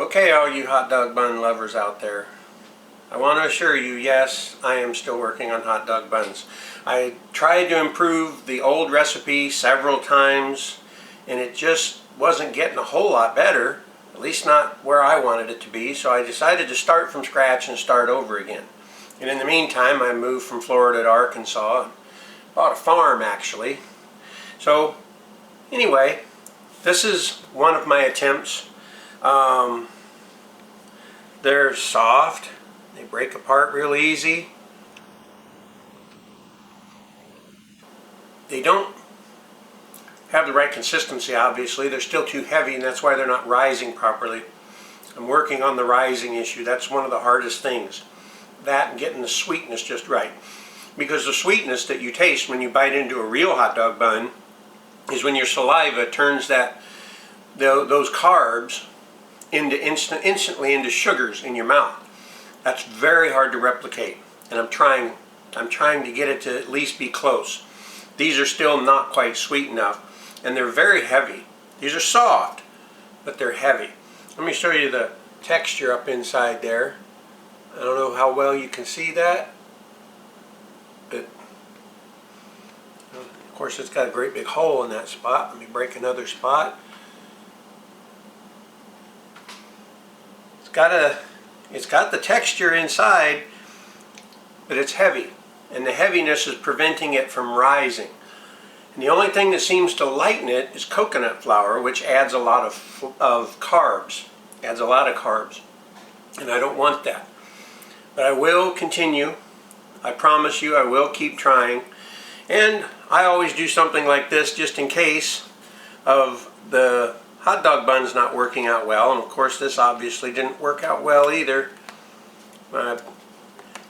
Okay, all you hot dog bun lovers out there, I want to assure you, yes, I am still working on hot dog buns. I tried to improve the old recipe several times, and it just wasn't getting a whole lot better, at least not where I wanted it to be, so I decided to start from scratch and start over again. And in the meantime, I moved from Florida to Arkansas and bought a farm, actually. So, anyway, this is one of my attempts. They're soft, they break apart real easy. They don't have the right consistency, obviously. They're still too heavy, and that's why they're not rising properly. I'm working on the rising issue. That's one of the hardest things. That and getting the sweetness just right. Because the sweetness that you taste when you bite into a real hot dog bun is when your saliva turns those carbs instantly into sugars in your mouth. That's very hard to replicate, and I'm trying to get it to at least be close. These are still not quite sweet enough, and they're very heavy. These are soft, but they're heavy. Let me show you the texture up inside there. I don't know how well you can see that, but of course it's got a great big hole in that spot. Let me break another spot. It's got the texture inside, but it's heavy, and the heaviness is preventing it from rising. And the only thing that seems to lighten it is coconut flour, which adds a lot of carbs. Adds a lot of carbs, and I don't want that. But I will continue. I promise you I will keep trying. And I always do something like this just in case of the hot dog bun's not working out well, and of course this obviously didn't work out well either.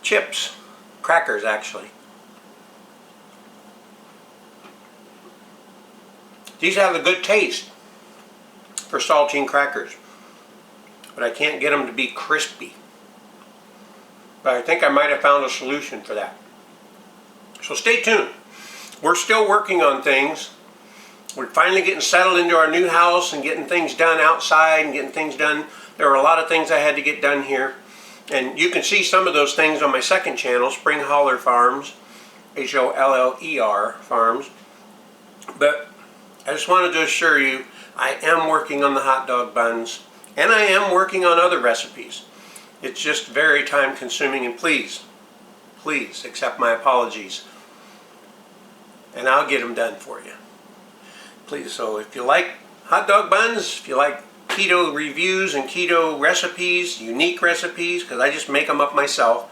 Chips, crackers actually. These have a good taste for saltine crackers, but I can't get them to be crispy. But I think I might have found a solution for that. So stay tuned. We're still working on things. We're finally getting settled into our new house and getting things done outside and getting things done. There were a lot of things I had to get done here. And you can see some of those things on my second channel, Spring Holler Farms, H-O-L-L-E-R Farms. But I just wanted to assure you, I am working on the hot dog buns, and I am working on other recipes. It's just very time consuming, and please accept my apologies. And I'll get them done for you. Please, so if you like hot dog buns, if you like keto reviews and keto recipes, unique recipes, because I just make them up myself,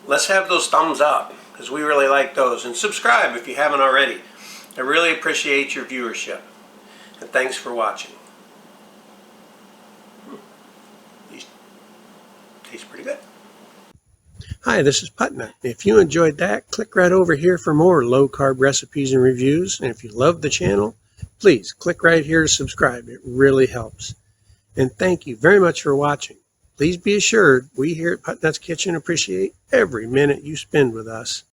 let's have those thumbs up, because we really like those. And subscribe if you haven't already. I really appreciate your viewership. And thanks for watching. These taste pretty good. Hi, this is Putnam. If you enjoyed that, click right over here for more low-carb recipes and reviews. And if you love the channel, please click right here to subscribe. It really helps. And thank you very much for watching. Please be assured we here at Putnam's Kitchen appreciate every minute you spend with us.